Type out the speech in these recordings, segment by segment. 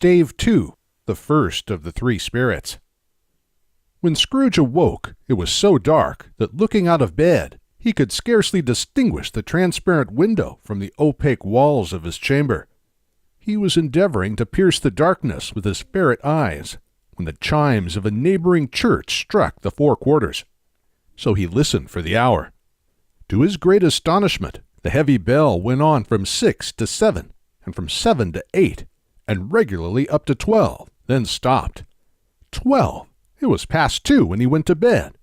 Stave 2, the first of the three spirits. When Scrooge awoke, it was so dark that looking out of bed, he could scarcely distinguish the transparent window from the opaque walls of his chamber. He was endeavoring to pierce the darkness with his ferret eyes when the chimes of a neighboring church struck the 4 quarters. So he listened for the hour. To his great astonishment, the heavy bell went on from 6 to 7, and from 7 to 8, and regularly up to 12, then stopped. 12! It was past 2 when he went to bed.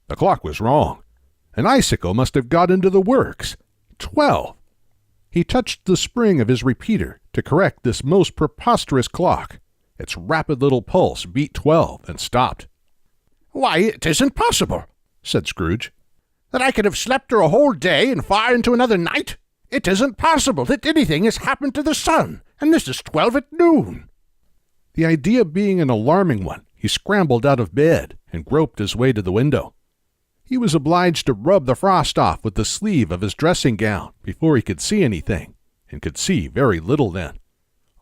The clock was wrong. An icicle must have got into the works. 12! He touched the spring of his repeater to correct this most preposterous clock. Its rapid little pulse beat 12 and stopped. "Why, it isn't possible," said Scrooge, "that I could have slept through a whole day and far into another night. It isn't possible that anything has happened to the sun, and this is 12 at noon." The idea being an alarming one, he scrambled out of bed and groped his way to the window. He was obliged to rub the frost off with the sleeve of his dressing gown before he could see anything, and could see very little then.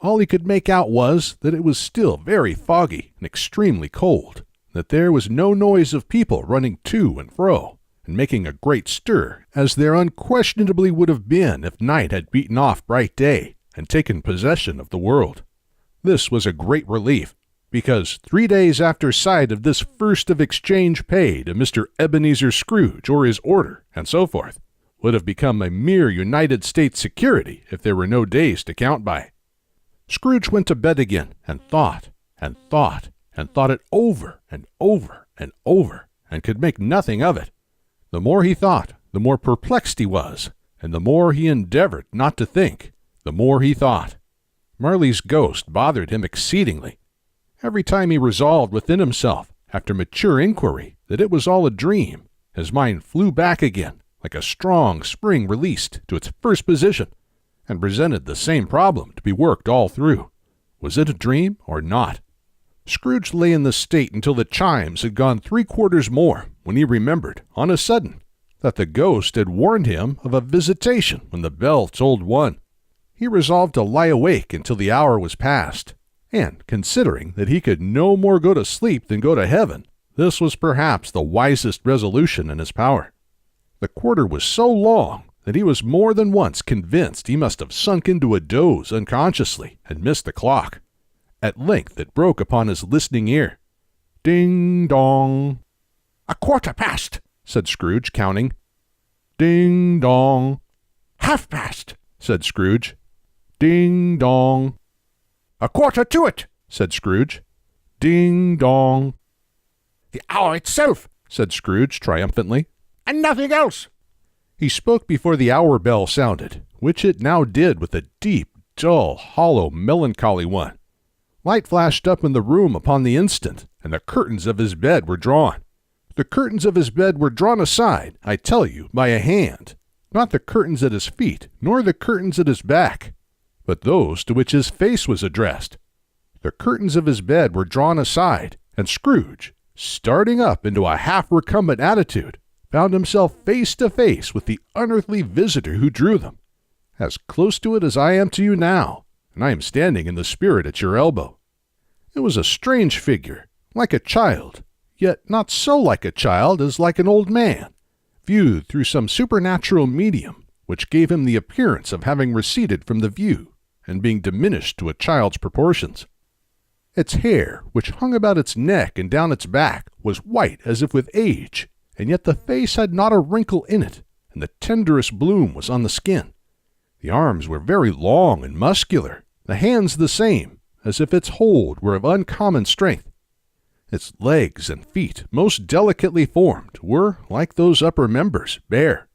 All he could make out was that it was still very foggy and extremely cold, that there was no noise of people running to and fro, and making a great stir, as there unquestionably would have been if night had beaten off bright day and taken possession of the world. This was a great relief, because 3 days after sight of this first of exchange pay to Mr. Ebenezer Scrooge or his order, and so forth, would have become a mere United States security if there were no days to count by. Scrooge went to bed again and thought and thought and thought it over and over and over, and could make nothing of it. The more he thought, the more perplexed he was, and the more he endeavored not to think, the more he thought. Marley's ghost bothered him exceedingly. Every time he resolved within himself, after mature inquiry, that it was all a dream, his mind flew back again, like a strong spring released, to its first position, and presented the same problem to be worked all through. Was it a dream or not? Scrooge lay in this state until the chimes had gone 3 quarters more, when he remembered, on a sudden, that the ghost had warned him of a visitation when the bell tolled 1. He resolved to lie awake until the hour was past, and, considering that he could no more go to sleep than go to heaven, this was perhaps the wisest resolution in his power. The quarter was so long that he was more than once convinced he must have sunk into a doze unconsciously and missed the clock. At length it broke upon his listening ear. Ding dong. "A quarter past," said Scrooge, counting. Ding dong. "Half past," said Scrooge. Ding dong. "A quarter to it," said Scrooge. Ding dong. "The hour itself," said Scrooge triumphantly. "And nothing else." He spoke before the hour bell sounded, which it now did with a deep, dull, hollow, melancholy one. Light flashed up in the room upon the instant, and the curtains of his bed were drawn. The curtains of his bed were drawn aside, I tell you, by a hand, not the curtains at his feet, nor the curtains at his back, but those to which his face was addressed. The curtains of his bed were drawn aside, and Scrooge, starting up into a half-recumbent attitude, found himself face to face with the unearthly visitor who drew them, as close to it as I am to you now, and I am standing in the spirit at your elbow. It was a strange figure, like a child, yet not so like a child as like an old man, viewed through some supernatural medium, which gave him the appearance of having receded from the view, and being diminished to a child's proportions. Its hair, which hung about its neck and down its back, was white as if with age, and yet the face had not a wrinkle in it, and the tenderest bloom was on the skin. The arms were very long and muscular, the hands the same, as if its hold were of uncommon strength. Its legs and feet, most delicately formed, were, like those upper members, bare.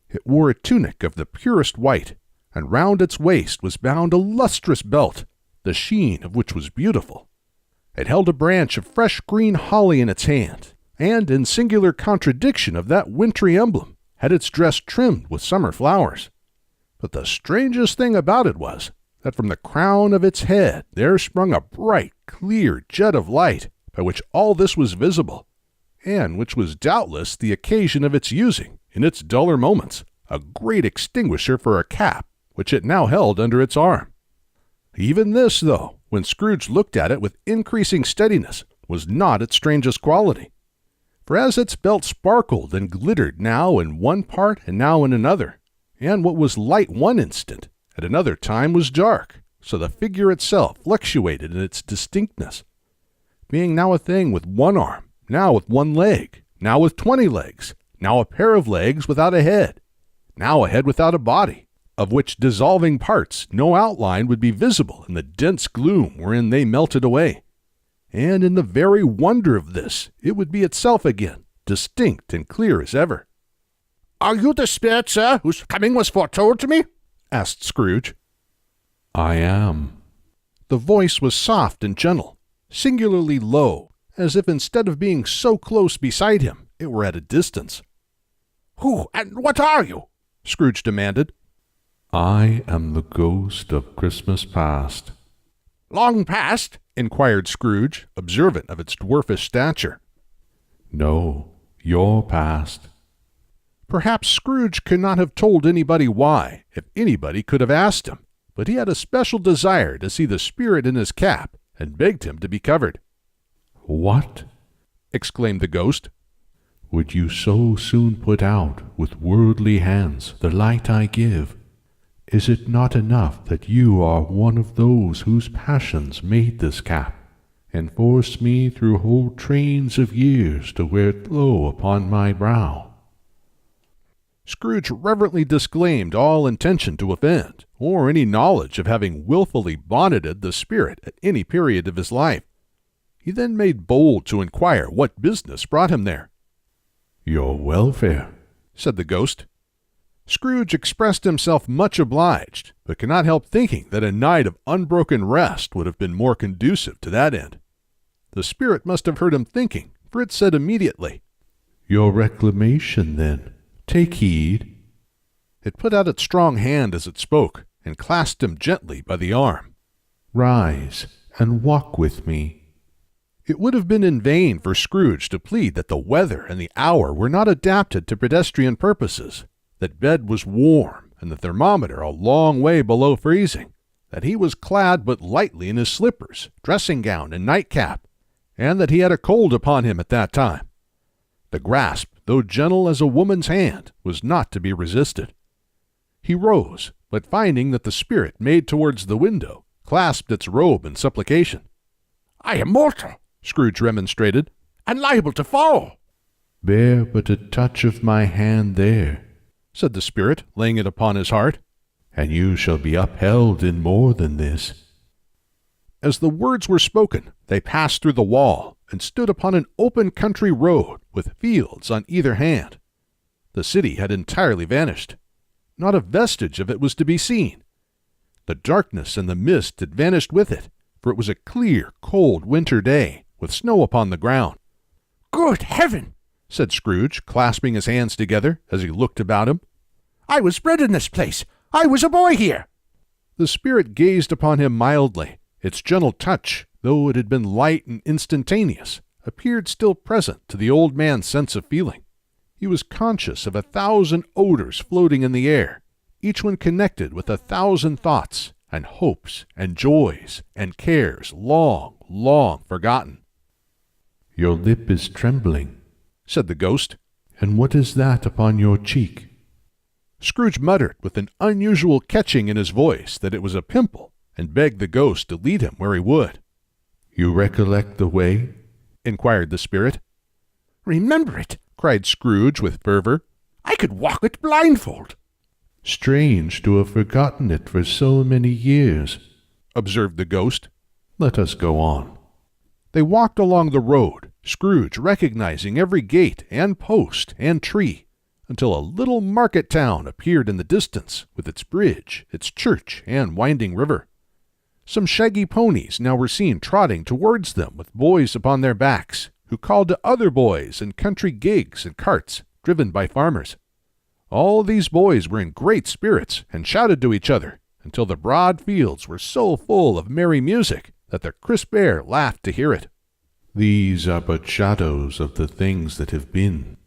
It wore a tunic of the purest white, and round its waist was bound a lustrous belt, the sheen of which was beautiful. It held a branch of fresh green holly in its hand, and, in singular contradiction of that wintry emblem, had its dress trimmed with summer flowers. But the strangest thing about it was, that from the crown of its head there sprung a bright, clear jet of light, by which all this was visible, and which was doubtless the occasion of its using, in its duller moments, a great extinguisher for a cap, which it now held under its arm. Even this, though, when Scrooge looked at it with increasing steadiness, was not its strangest quality. For as its belt sparkled and glittered now in one part and now in another, and what was light one instant, at another time was dark, so the figure itself fluctuated in its distinctness, being now a thing with one arm, now with one leg, now with 20 legs, now a pair of legs without a head, now a head without a body, of which dissolving parts no outline would be visible in the dense gloom wherein they melted away. And in the very wonder of this, it would be itself again, distinct and clear as ever. "Are you the spirit, sir, whose coming was foretold to me?" asked Scrooge. I am. The voice was soft and gentle, singularly low, as if instead of being so close beside him, it were at a distance. "Who and what are you?" Scrooge demanded. I am the ghost of Christmas past. "Long past?" inquired Scrooge, observant of its dwarfish stature. No, your past. Perhaps Scrooge could not have told anybody why, if anybody could have asked him, but he had a special desire to see the spirit in his cap, and begged him to be covered. What? Exclaimed the ghost. Would you so soon put out with worldly hands the light I give? Is it not enough that you are one of those whose passions made this cap, and forced me through whole trains of years to wear it low upon my brow? Scrooge reverently disclaimed all intention to offend, or any knowledge of having wilfully bonneted the spirit at any period of his life. He then made bold to inquire what business brought him there. Your welfare, said the ghost. Scrooge expressed himself much obliged, but could not help thinking that a night of unbroken rest would have been more conducive to that end. The spirit must have heard him thinking, for it said immediately, Your reclamation, then. Take heed. It put out its strong hand as it spoke, and clasped him gently by the arm. Rise, and walk with me. It would have been in vain for Scrooge to plead that the weather and the hour were not adapted to pedestrian purposes, that bed was warm, and the thermometer a long way below freezing, that he was clad but lightly in his slippers, dressing-gown, and nightcap, and that he had a cold upon him at that time. The grasp, though gentle as a woman's hand, was not to be resisted. He rose, but finding that the spirit made towards the window, clasped its robe in supplication. "I am mortal," Scrooge remonstrated, "and liable to fall." Bear but a touch of my hand there, said the spirit, laying it upon his heart, and you shall be upheld in more than this. As the words were spoken, they passed through the wall, and stood upon an open country road, with fields on either hand. The city had entirely vanished. Not a vestige of it was to be seen. The darkness and the mist had vanished with it, for it was a clear, cold winter day, with snow upon the ground. "Good heaven!" said Scrooge, clasping his hands together as he looked about him. "I was bred in this place. I was a boy here." The spirit gazed upon him mildly. Its gentle touch, though it had been light and instantaneous, appeared still present to the old man's sense of feeling. He was conscious of 1,000 odors floating in the air, each one connected with 1,000 thoughts and hopes and joys and cares long, long forgotten. Your lip is trembling, said the ghost. And what is that upon your cheek? Scrooge muttered with an unusual catching in his voice that it was a pimple, and begged the ghost to lead him where he would. You recollect the way? inquired the spirit. "Remember it," cried Scrooge with fervor. "I could walk it blindfold." Strange to have forgotten it for so many years, observed the ghost. Let us go on. They walked along the road, Scrooge recognizing every gate and post and tree, until a little market town appeared in the distance, with its bridge, its church, and winding river. Some shaggy ponies now were seen trotting towards them with boys upon their backs, who called to other boys in country gigs and carts, driven by farmers. All these boys were in great spirits, and shouted to each other, until the broad fields were so full of merry music that the crisp air laughed to hear it. These are but shadows of the things that have been,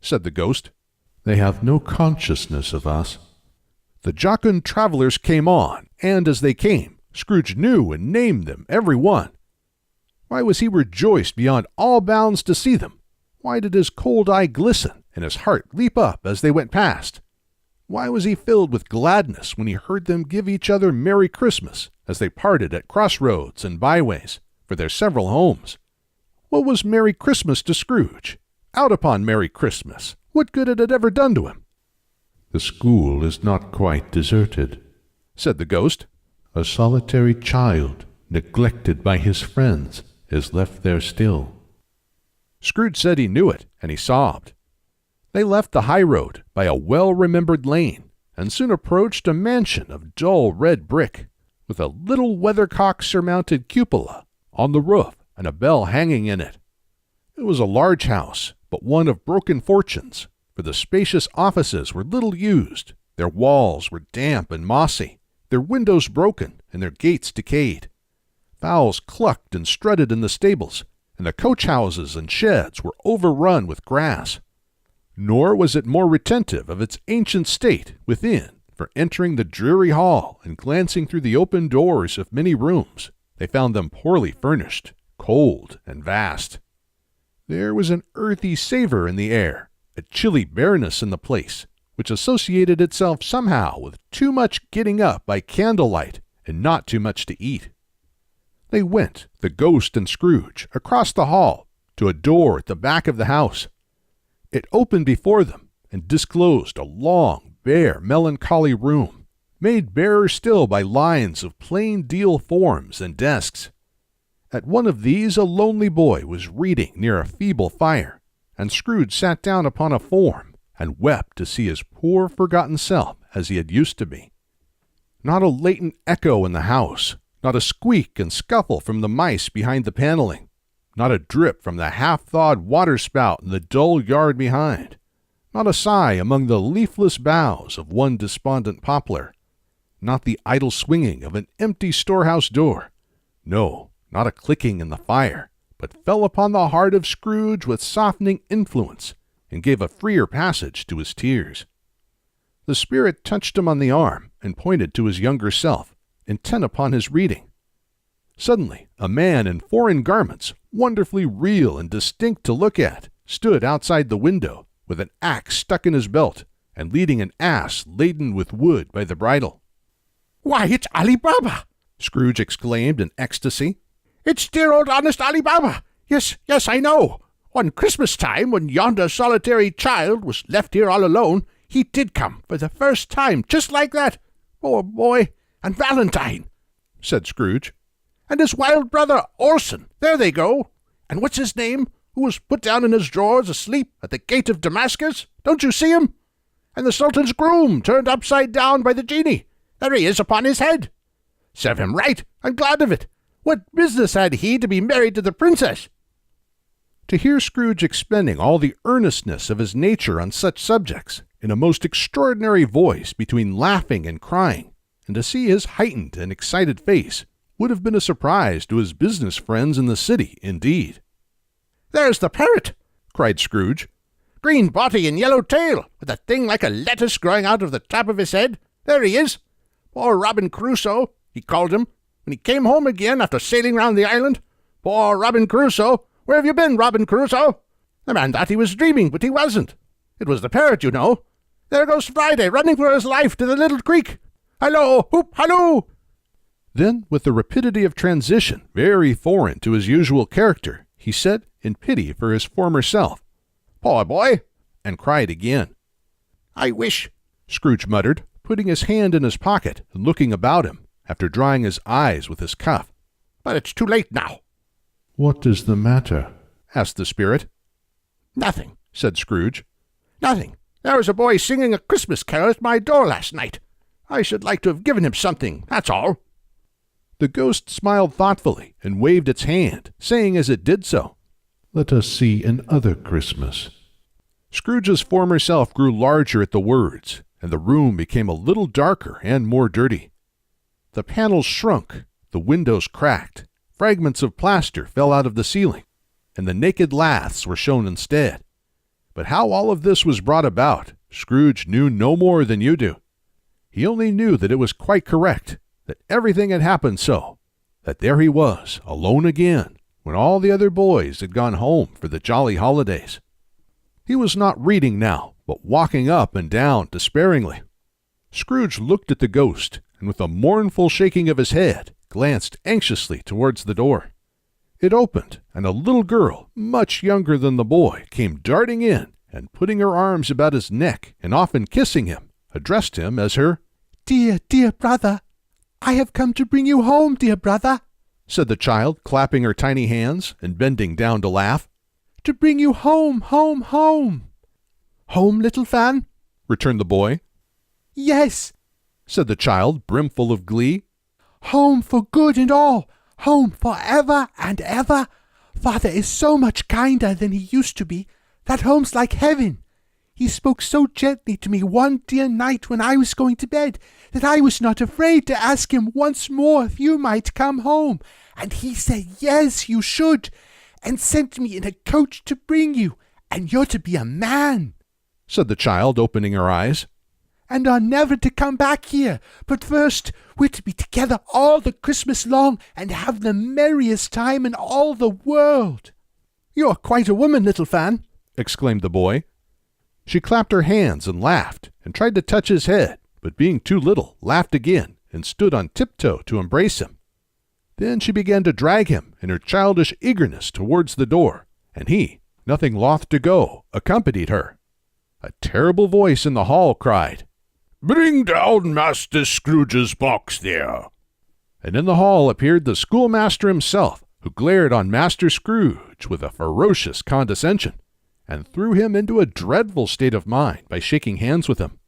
said the ghost. They have no consciousness of us. The jocund travelers came on, and as they came, Scrooge knew and named them, every one. Why was he rejoiced beyond all bounds to see them? Why did his cold eye glisten and his heart leap up as they went past? Why was he filled with gladness when he heard them give each other Merry Christmas as they parted at crossroads and byways for their several homes? What was Merry Christmas to Scrooge? Out upon Merry Christmas, what good had it ever done to him? "The school is not quite deserted," said the ghost. "A solitary child, neglected by his friends, is left there still." Scrooge said he knew it, and he sobbed. They left the high road by a well-remembered lane, and soon approached a mansion of dull red brick, with a little weathercock-surmounted cupola on the roof and a bell hanging in it. It was a large house, but one of broken fortunes, for the spacious offices were little used, their walls were damp and mossy, their windows broken, and their gates decayed. Fowls clucked and strutted in the stables, and the coach-houses and sheds were overrun with grass. Nor was it more retentive of its ancient state within, for entering the dreary hall and glancing through the open doors of many rooms, they found them poorly furnished, cold, and vast. There was an earthy savor in the air, a chilly bareness in the place, which associated itself somehow with too much getting up by candlelight and not too much to eat. They went, the ghost and Scrooge, across the hall to a door at the back of the house. It opened before them and disclosed a long, bare, melancholy room, made barer still by lines of plain deal forms and desks. At one of these a lonely boy was reading near a feeble fire, and Scrooge sat down upon a form and wept to see his poor forgotten self as he had used to be. Not a latent echo in the house, not a squeak and scuffle from the mice behind the paneling, not a drip from the half-thawed water-spout in the dull yard behind, not a sigh among the leafless boughs of one despondent poplar, not the idle swinging of an empty storehouse door, no, not a clicking in the fire, but fell upon the heart of Scrooge with softening influence and gave a freer passage to his tears. The spirit touched him on the arm and pointed to his younger self, intent upon his reading. Suddenly, a man in foreign garments, wonderfully real and distinct to look at, stood outside the window with an axe stuck in his belt and leading an ass laden with wood by the bridle. "Why, it's Ali Baba!" Scrooge exclaimed in ecstasy. "It's dear old honest Ali Baba! Yes, I know. One Christmas time, when yonder solitary child was left here all alone, he did come for the first time, just like that. Poor boy! And Valentine," said Scrooge. "And his wild brother Orson, there they go. And what's his name, who was put down in his drawers asleep at the gate of Damascus? Don't you see him? And the Sultan's groom turned upside down by the genie. There he is upon his head. Serve him right. I'm glad of it. What business had he to be married to the princess?" To hear Scrooge expending all the earnestness of his nature on such subjects, in a most extraordinary voice between laughing and crying, and to see his heightened and excited face, would have been a surprise to his business friends in the city, indeed. "There's the parrot!" cried Scrooge. "Green body and yellow tail, with a thing like a lettuce growing out of the top of his head. There he is. Poor Robin Crusoe, he called him, when he came home again after sailing round the island. Poor Robin Crusoe! Where have you been, Robin Crusoe? The man thought he was dreaming, but he wasn't. It was the parrot, you know. There goes Friday, running for his life to the little creek. Hallo! Hoop! Halloo!" Then, with the rapidity of transition very foreign to his usual character, he said, in pity for his former self, "Poor boy!" and cried again. "I wish," Scrooge muttered, putting his hand in his pocket and looking about him, after drying his eyes with his cuff. "But it's too late now." "What is the matter?" asked the spirit. "Nothing," said Scrooge. "Nothing. There was a boy singing a Christmas carol at my door last night. I should like to have given him something, that's all." The ghost smiled thoughtfully and waved its hand, saying as it did so, "Let us see another Christmas." Scrooge's former self grew larger at the words, and the room became a little darker and more dirty. The panels shrunk, the windows cracked, fragments of plaster fell out of the ceiling, and the naked laths were shown instead. But how all of this was brought about, Scrooge knew no more than you do. He only knew that it was quite correct, that everything had happened so, that there he was, alone again, when all the other boys had gone home for the jolly holidays. He was not reading now, but walking up and down despairingly. Scrooge looked at the ghost, and with a mournful shaking of his head, glanced anxiously towards the door. It opened, and a little girl, much younger than the boy, came darting in, and putting her arms about his neck, and often kissing him, addressed him as her "Dear, dear brother, I have come to bring you home, dear brother," said the child, clapping her tiny hands and bending down to laugh. "To bring you home, home, home." "Home, little Fan?" returned the boy. "Yes," said the child, brimful of glee. "Home for good and all, home for ever and ever. Father is so much kinder than he used to be, that home's like heaven. He spoke so gently to me one dear night when I was going to bed, that I was not afraid to ask him once more if you might come home, and he said yes, you should, and sent me in a coach to bring you, and you're to be a man," said the child, opening her eyes. "and are never to come back here, but first we're to be together all the Christmas long, and have the merriest time in all the world." "You're quite a woman, little Fan," exclaimed the boy. She clapped her hands and laughed, and tried to touch his head, but being too little, laughed again, and stood on tiptoe to embrace him. Then she began to drag him in her childish eagerness towards the door, and he, nothing loth to go, accompanied her. A terrible voice in the hall cried, "Bring down Master Scrooge's box there." And in the hall appeared the schoolmaster himself, who glared on Master Scrooge with a ferocious condescension, and threw him into a dreadful state of mind by shaking hands with him.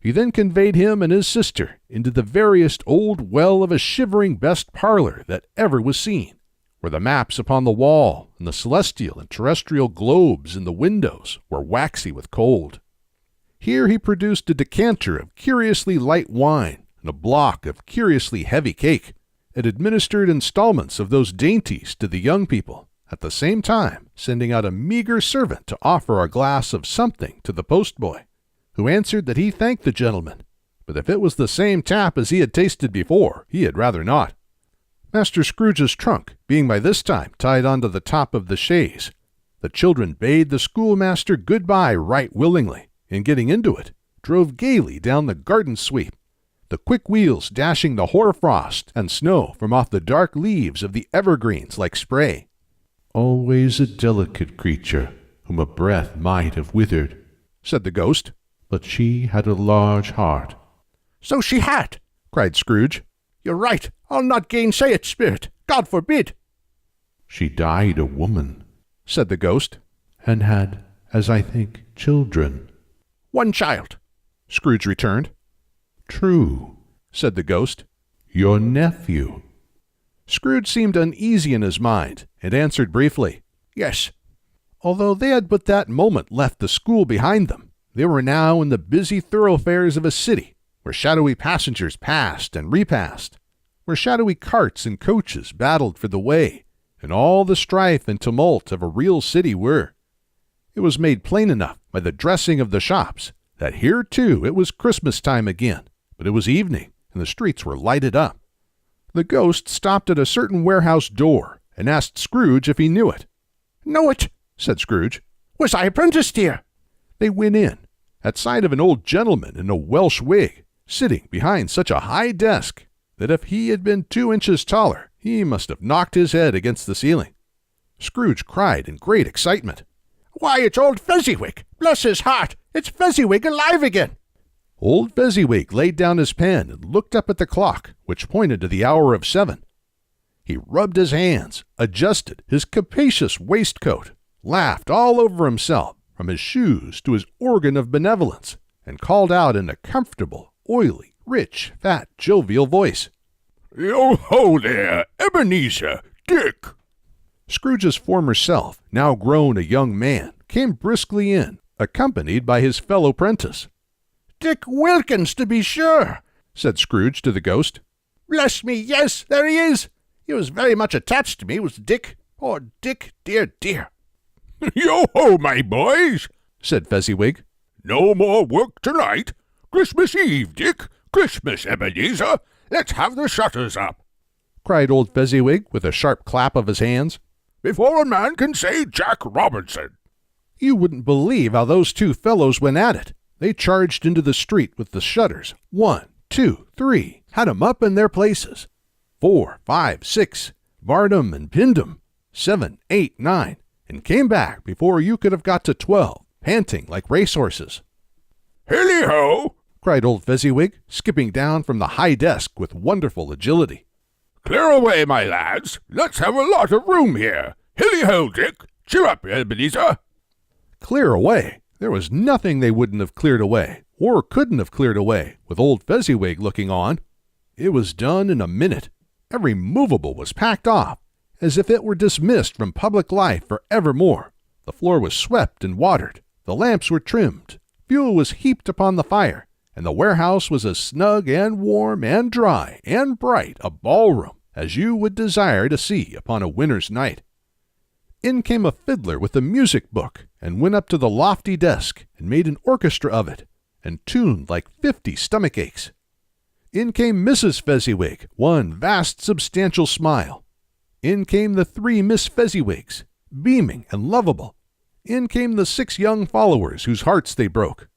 He then conveyed him and his sister into the veriest old well of a shivering best parlor that ever was seen, where the maps upon the wall and the celestial and terrestrial globes in the windows were waxy with cold. Here he produced a decanter of curiously light wine and a block of curiously heavy cake, and administered installments of those dainties to the young people, at the same time sending out a meager servant to offer a glass of something to the postboy, who answered that he thanked the gentleman, but if it was the same tap as he had tasted before, he had rather not. Master Scrooge's trunk being by this time tied onto the top of the chaise, the children bade the schoolmaster good-bye right willingly, and getting into it, drove gaily down the garden sweep, the quick wheels dashing the hoar-frost and snow from off the dark leaves of the evergreens like spray. "Always a delicate creature, whom a breath might have withered," said the ghost. "but she had a large heart." "So she had," cried Scrooge. "You're right. I'll not gainsay it, Spirit. God forbid." "She died a woman," said the ghost. "and had, as I think, children." "One child," Scrooge returned. "True," said the ghost. "Your nephew." Scrooge seemed uneasy in his mind, and answered briefly, "Yes." Although they had but that moment left the school behind them, they were now in the busy thoroughfares of a city, where shadowy passengers passed and repassed, where shadowy carts and coaches battled for the way, and all the strife and tumult of a real city were. It was made plain enough by the dressing of the shops that here, too, it was Christmas time again, but it was evening, and the streets were lighted up. The ghost stopped at a certain warehouse door and asked Scrooge if he knew it. "Know it," said Scrooge. "Was I apprenticed here?" They went in, at sight of an old gentleman in a Welsh wig, sitting behind such a high desk that if he had been 2 inches taller, he must have knocked his head against the ceiling. Scrooge cried in great excitement, "Why, it's old Fezziwig! Bless his heart! It's Fezziwig alive again!" Old Fezziwig laid down his pen and looked up at the clock, which pointed to the hour of 7. He rubbed his hands, adjusted his capacious waistcoat, laughed all over himself, from his shoes to his organ of benevolence, and called out in a comfortable, oily, rich, fat, jovial voice, "Yo-ho there, Ebenezer, Dick!" Scrooge's former self, now grown a young man, came briskly in, accompanied by his fellow prentice. "Dick Wilkins, to be sure," said Scrooge to the ghost. "Bless me, yes, there he is. He was very much attached to me, was Dick. Poor Dick, dear, dear." "Yo-ho, my boys," said Fezziwig. "No more work tonight. Christmas Eve, Dick. Christmas, Ebenezer. let's have the shutters up, cried old Fezziwig with a sharp clap of his hands. before a man can say Jack Robinson. You wouldn't believe how those two fellows went at it. They charged into the street with the shutters. 1, 2, 3, had 'em up in their places. 4, 5, 6, barred 'em and pinned 'em. 7, 8, 9, and came back before you could have got to 12, panting like racehorses. Hilly-ho! Cried old Fezziwig, skipping down from the high desk with wonderful agility. Clear away, my lads. Let's have a lot of room here. Hilly-ho, Dick. Cheer up, Ebenezer. Clear away? There was nothing they wouldn't have cleared away, or couldn't have cleared away, with old Fezziwig looking on. It was done in a minute. Every movable was packed off, as if it were dismissed from public life for evermore. The floor was swept and watered, the lamps were trimmed, fuel was heaped upon the fire, and the warehouse was as snug and warm and dry and bright a ballroom as you would desire to see upon a winter's night. In came a fiddler with a music book, and went up to the lofty desk, and made an orchestra of it, and tuned like 50 stomach aches. In came Mrs. Fezziwig, one vast substantial smile. In came the 3 Miss Fezziwigs, beaming and lovable. In came the 6 young followers whose hearts they broke.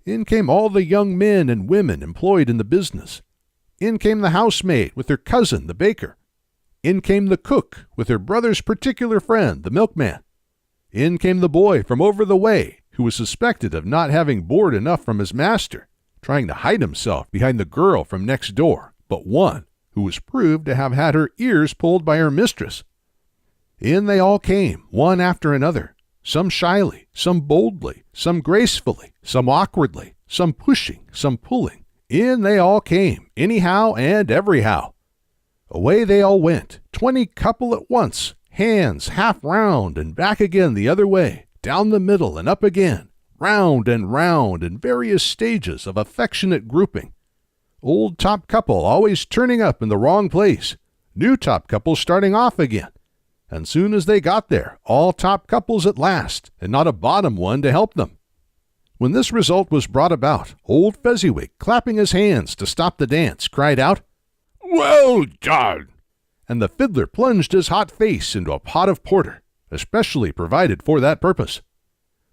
In came all the young men and women employed in the business. In came the housemaid with her cousin, the baker. In came the cook with her brother's particular friend, the milkman. In came the boy from over the way, who was suspected of not having board enough from his master, trying to hide himself behind the girl from next door, but one, who was proved to have had her ears pulled by her mistress. In they all came, one after another, some shyly, some boldly, some gracefully, some awkwardly, some pushing, some pulling. In they all came, anyhow and everyhow. Away they all went, 20 couple at once, hands half round and back again the other way, down the middle and up again, round and round in various stages of affectionate grouping. Old top couple always turning up in the wrong place, new top couple starting off again, and soon as they got there, all top couples at last, and not a bottom one to help them. When this result was brought about, old Fezziwig, clapping his hands to stop the dance, cried out, Well done! And the fiddler plunged his hot face into a pot of porter, especially provided for that purpose.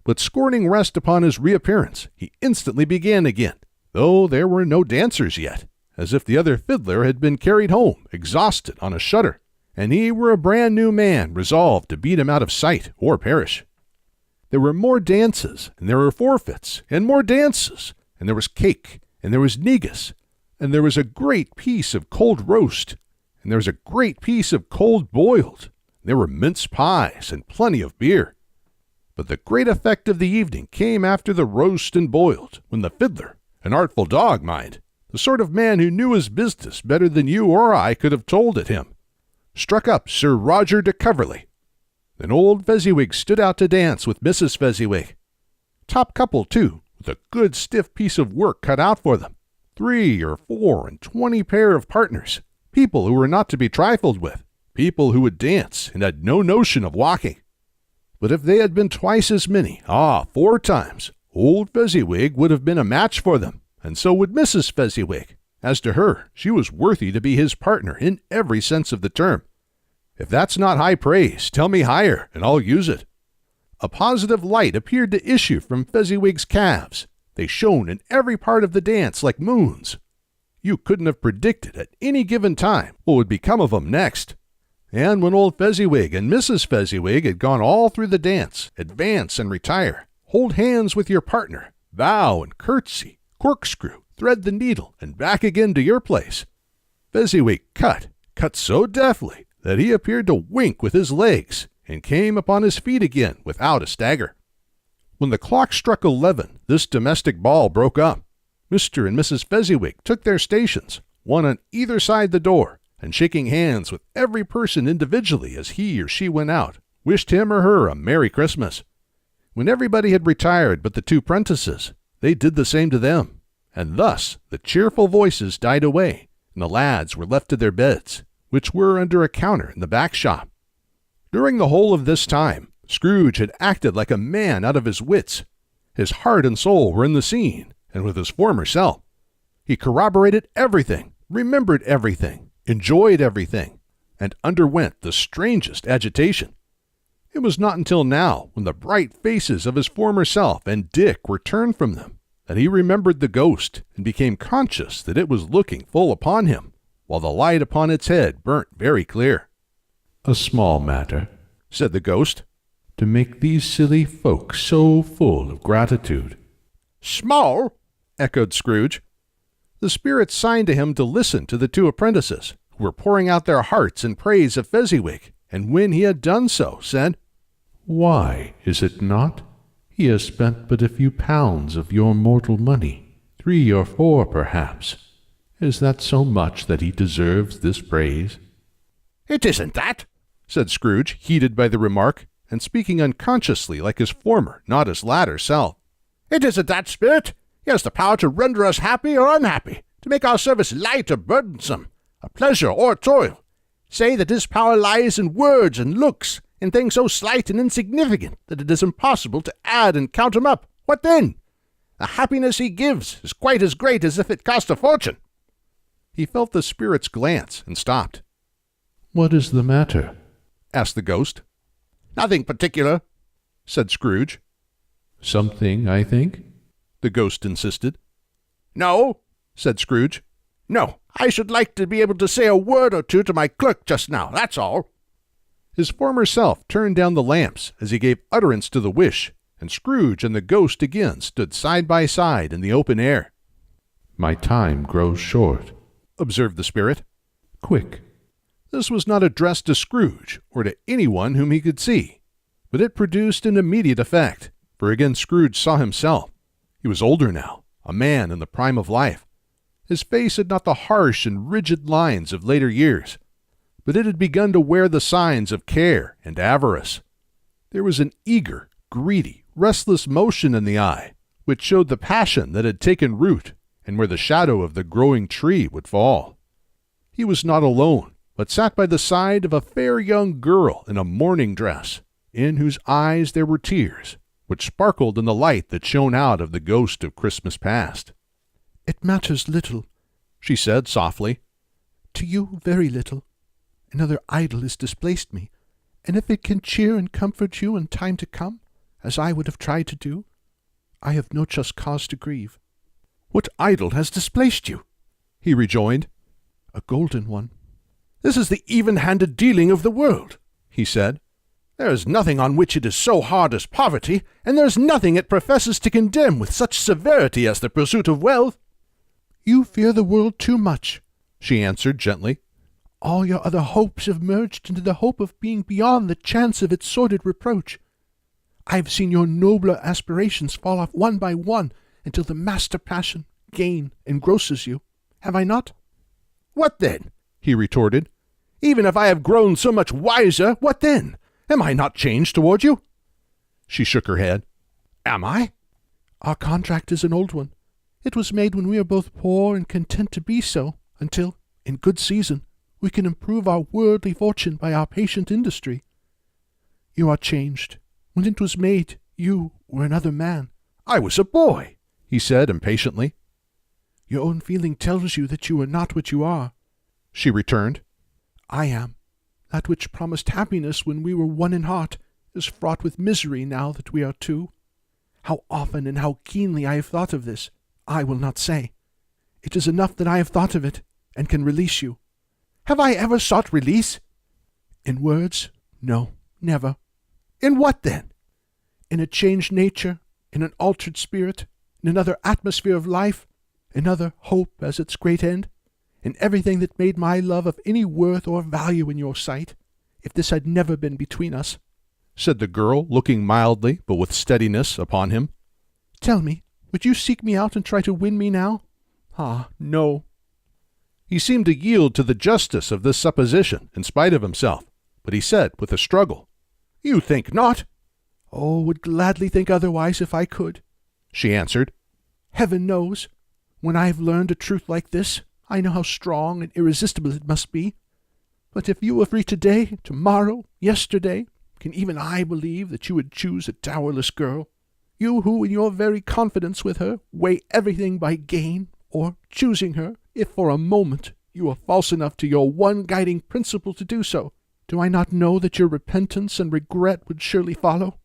But scorning rest upon his reappearance, he instantly began again, though there were no dancers yet, as if the other fiddler had been carried home, exhausted, on a shutter, and he were a brand new man resolved to beat him out of sight or perish. There were more dances, and there were forfeits, and more dances, and there was cake, and there was negus, and there was a great piece of cold roast, and there was a great piece of cold boiled. There were mince pies and plenty of beer. But the great effect of the evening came after the roast and boiled, when the fiddler, an artful dog, mind, the sort of man who knew his business better than you or I could have told it him, struck up Sir Roger de Coverley. Then old Fezziwig stood out to dance with Mrs. Fezziwig. Top couple, too, with a good stiff piece of work cut out for them. 3 or 4 and 20 pair of partners, people who were not to be trifled with, people who would dance and had no notion of walking. But if they had been twice as many, 4 times, old Fezziwig would have been a match for them, and so would Mrs. Fezziwig. As to her, she was worthy to be his partner in every sense of the term. If that's not high praise, tell me higher, and I'll use it. A positive light appeared to issue from Fezziwig's calves. They shone in every part of the dance like moons. You couldn't have predicted at any given time what would become of 'em next. And when old Fezziwig and Mrs. Fezziwig had gone all through the dance, advance and retire, hold hands with your partner, bow and curtsy, corkscrew, thread the needle, and back again to your place, Fezziwig cut so deftly that he appeared to wink with his legs, and came upon his feet again without a stagger. When the clock struck 11, this domestic ball broke up. Mr. and Mrs. Fezziwig took their stations, one on either side the door, and shaking hands with every person individually as he or she went out, wished him or her a Merry Christmas. When everybody had retired but the 2 prentices, they did the same to them, and thus the cheerful voices died away, and the lads were left to their beds, which were under a counter in the back shop. During the whole of this time, Scrooge had acted like a man out of his wits. His heart and soul were in the scene, and with his former self. He corroborated everything, remembered everything, enjoyed everything, and underwent the strangest agitation. It was not until now, when the bright faces of his former self and Dick were turned from them, that he remembered the ghost and became conscious that it was looking full upon him, while the light upon its head burnt very clear. "A small matter," said the ghost, "to make these silly folk so full of gratitude." Small? echoed Scrooge. The spirit signed to him to listen to the two apprentices, who were pouring out their hearts in praise of Fezziwig, and when he had done so, said, "Why, is it not? He has spent but a few pounds of your mortal money, 3 or 4 perhaps. Is that so much that he deserves this praise?" It isn't that, said Scrooge, heated by the remark, and speaking unconsciously like his former, not his latter self. It isn't that, Spirit. He has the power to render us happy or unhappy, to make our service light or burdensome, a pleasure or a toil. Say that his power lies in words and looks, in things so slight and insignificant that it is impossible to add and count them up. What then? The happiness he gives is quite as great as if it cost a fortune. He felt the spirit's glance and stopped. "What is the matter?" asked the ghost. Nothing particular, said Scrooge. "Something, I think?" the ghost insisted. No, said Scrooge. No, I should like to be able to say a word or two to my clerk just now, that's all. His former self turned down the lamps as he gave utterance to the wish, and Scrooge and the ghost again stood side by side in the open air. "My time grows short," observed the spirit. "Quick." This was not addressed to Scrooge or to anyone whom he could see, but it produced an immediate effect, for again Scrooge saw himself. He was older now, a man in the prime of life. His face had not the harsh and rigid lines of later years, but it had begun to wear the signs of care and avarice. There was an eager, greedy, restless motion in the eye, which showed the passion that had taken root and where the shadow of the growing tree would fall. He was not alone, but sat by the side of a fair young girl in a mourning dress, in whose eyes there were tears, which sparkled in the light that shone out of the ghost of Christmas past. "It matters little," she said softly. "To you, very little. Another idol has displaced me, and if it can cheer and comfort you in time to come, as I would have tried to do, I have no just cause to grieve." "What idol has displaced you?" he rejoined. "A golden one." This is the even-handed dealing of the world, he said. There is nothing on which it is so hard as poverty, and there is nothing it professes to condemn with such severity as the pursuit of wealth. "You fear the world too much," she answered gently. "All your other hopes have merged into the hope of being beyond the chance of its sordid reproach. I have seen your nobler aspirations fall off one by one until the master passion, gain, engrosses you. Have I not?" "What then?" he retorted. "Even if I have grown so much wiser, what then? Am I not changed toward you?" She shook her head. "Am I?" "Our contract is an old one. It was made when we are both poor and content to be so, until, in good season, we can improve our worldly fortune by our patient industry. You are changed. When it was made, you were another man." "I was a boy," he said impatiently. "Your own feeling tells you that you are not what you are," she returned. "I am. That which promised happiness when we were one in heart is fraught with misery now that we are two. How often and how keenly I have thought of this, I will not say. It is enough that I have thought of it, and can release you." "Have I ever sought release?" "In words, no, never." "In what then?" "In a changed nature, in an altered spirit, in another atmosphere of life, another hope as its great end, in everything that made my love of any worth or value in your sight, if this had never been between us," said the girl, looking mildly but with steadiness upon him. "Tell me, would you seek me out and try to win me now? Ah, no." He seemed to yield to the justice of this supposition in spite of himself, but he said with a struggle, "You think not?" "Oh, would gladly think otherwise if I could," she answered. "Heaven knows, when I have learned a truth like this, I know how strong and irresistible it must be. But if you were free today, tomorrow, yesterday, can even I believe that you would choose a dowerless girl? You who, in your very confidence with her, weigh everything by gain, or, choosing her, if for a moment, You are false enough to your one guiding principle to do so. Do I not know that your repentance and regret would surely follow?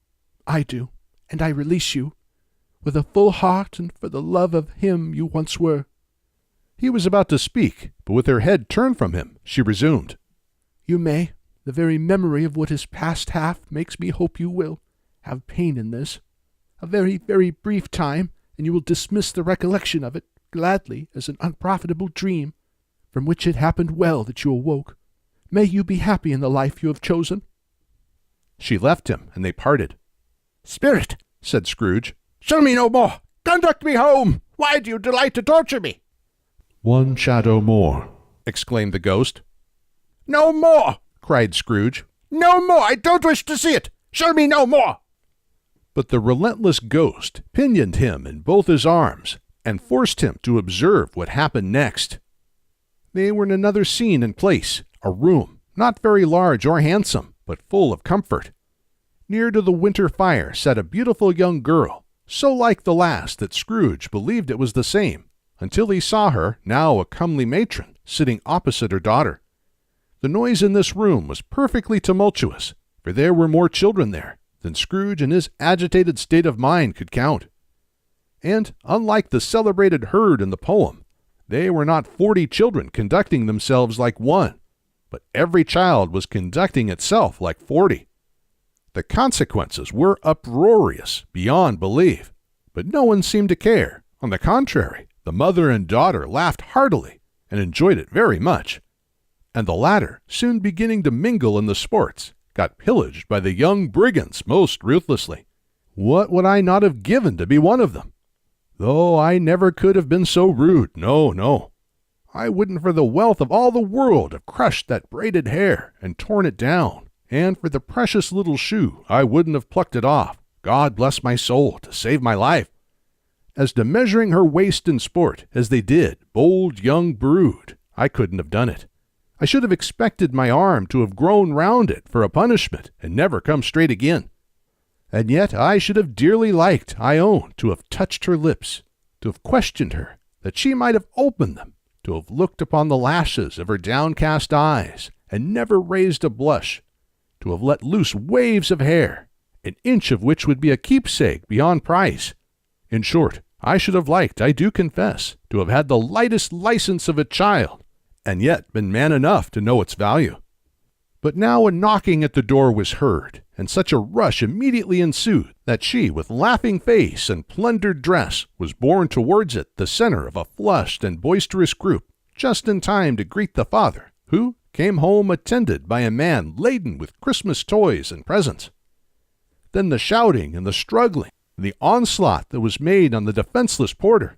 I do, and I release you, with a full heart and for the love of him you once were." He was about to speak, but with her head turned from him, she resumed. "You may. The very memory of what is past half makes me hope you will have pain in this. A very, very brief time, and you will dismiss the recollection of it gladly as an unprofitable dream, from which it happened well that you awoke. May you be happy in the life you have chosen." She left him, and they parted. "Spirit," said Scrooge, "show me no more. Conduct me home. Why do you delight to torture me?" "One shadow more," exclaimed the ghost. "No more!" cried Scrooge. "No more! I don't wish to see it! Show me no more!" But the relentless ghost pinioned him in both his arms and forced him to observe what happened next. They were in another scene and place, a room, not very large or handsome, but full of comfort. Near to the winter fire sat a beautiful young girl, so like the last that Scrooge believed it was the same, until he saw her, now a comely matron, sitting opposite her daughter. The noise in this room was perfectly tumultuous, for there were more children there than Scrooge in his agitated state of mind could count. And, unlike the celebrated herd in the poem, they were not 40 children conducting themselves like one, but every child was conducting itself like 40. The consequences were uproarious beyond belief, but no one seemed to care. On the contrary, the mother and daughter laughed heartily and enjoyed it very much. And the latter, soon beginning to mingle in the sports, got pillaged by the young brigands most ruthlessly. What would I not have given to be one of them? Though I never could have been so rude, no, no. I wouldn't for the wealth of all the world have crushed that braided hair and torn it down, and for the precious little shoe I wouldn't have plucked it off, God bless my soul, to save my life. As to measuring her waist in sport, as they did, bold young brood, I couldn't have done it. I should have expected my arm to have grown round it for a punishment, and never come straight again. And yet I should have dearly liked, I own, to have touched her lips, to have questioned her, that she might have opened them, to have looked upon the lashes of her downcast eyes, and never raised a blush, to have let loose waves of hair, an inch of which would be a keepsake beyond price. In short, I should have liked, I do confess, to have had the lightest license of a child, and yet been man enough to know its value. But now a knocking at the door was heard, and such a rush immediately ensued that she, with laughing face and plundered dress, was borne towards it, the center of a flushed and boisterous group, just in time to greet the father, who came home attended by a man laden with Christmas toys and presents. Then the shouting and the struggling, and the onslaught that was made on the defenseless porter,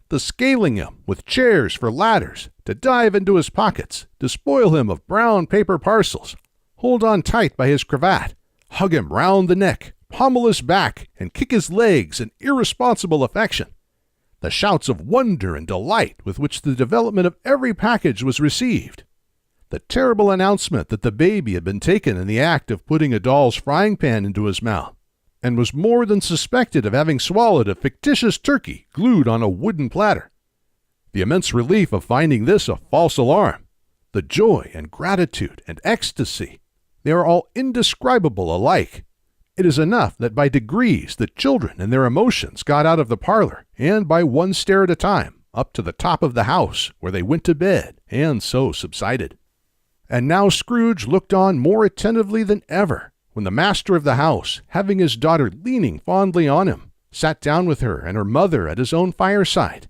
the scaling him with chairs for ladders, to dive into his pockets, to spoil him of brown paper parcels, hold on tight by his cravat, hug him round the neck, pommel his back, and kick his legs in irresponsible affection. The shouts of wonder and delight with which the development of every package was received. The terrible announcement that the baby had been taken in the act of putting a doll's frying pan into his mouth, and was more than suspected of having swallowed a fictitious turkey glued on a wooden platter. The immense relief of finding this a false alarm, the joy and gratitude and ecstasy, they are all indescribable alike. It is enough that by degrees the children and their emotions got out of the parlor, and by one stair at a time, up to the top of the house, where they went to bed, and so subsided. And now Scrooge looked on more attentively than ever, when the master of the house, having his daughter leaning fondly on him, sat down with her and her mother at his own fireside,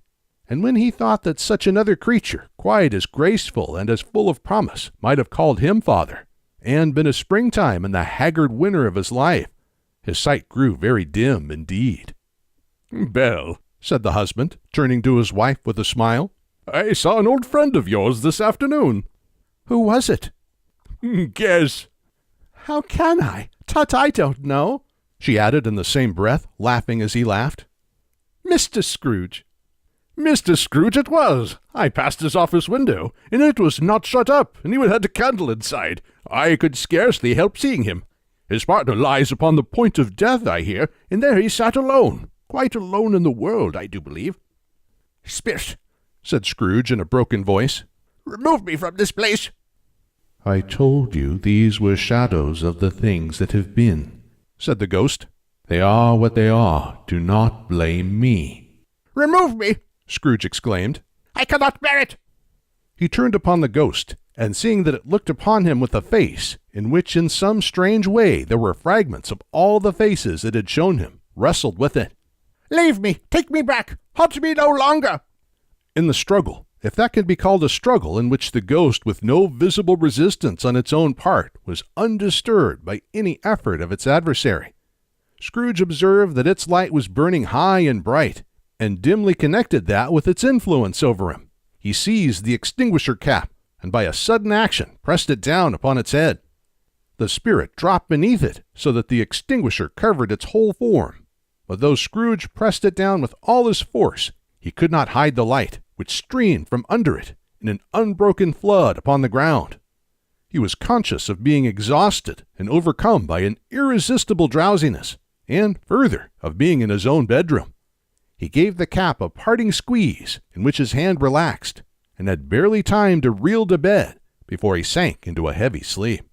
and when he thought that such another creature, quite as graceful and as full of promise, might have called him father, and been a springtime in the haggard winter of his life, his sight grew very dim indeed. "Belle," said the husband, turning to his wife with a smile, "I saw an old friend of yours this afternoon." Who was it? "Guess." How can I? Tut, I don't know, she added in the same breath, laughing as he laughed. Mr. Scrooge. "Mr. Scrooge it was. I passed his office window, and it was not shut up, and he had a candle inside. I could scarcely help seeing him. His partner lies upon the point of death, I hear, and there he sat alone, quite alone in the world, I do believe." "Spirit," said Scrooge in a broken voice, Remove me from this place. I told you these were shadows of the things that have been, said the ghost. They are what they are. Do not blame me. Remove me, Scrooge exclaimed. I cannot bear it. He turned upon the ghost, and seeing that it looked upon him with a face, in which in some strange way there were fragments of all the faces it had shown him, wrestled with it. Leave me, take me back, haunt me no longer. In the struggle, if that can be called a struggle in which the ghost, with no visible resistance on its own part, was undisturbed by any effort of its adversary, Scrooge observed that its light was burning high and bright, and dimly connected that with its influence over him. He seized the extinguisher cap, and by a sudden action pressed it down upon its head. The spirit dropped beneath it, so that the extinguisher covered its whole form. But though Scrooge pressed it down with all his force, he could not hide the light, which streamed from under it in an unbroken flood upon the ground. He was conscious of being exhausted and overcome by an irresistible drowsiness, and, further, of being in his own bedroom. He gave the cap a parting squeeze, in which his hand relaxed, and had barely time to reel to bed before he sank into a heavy sleep.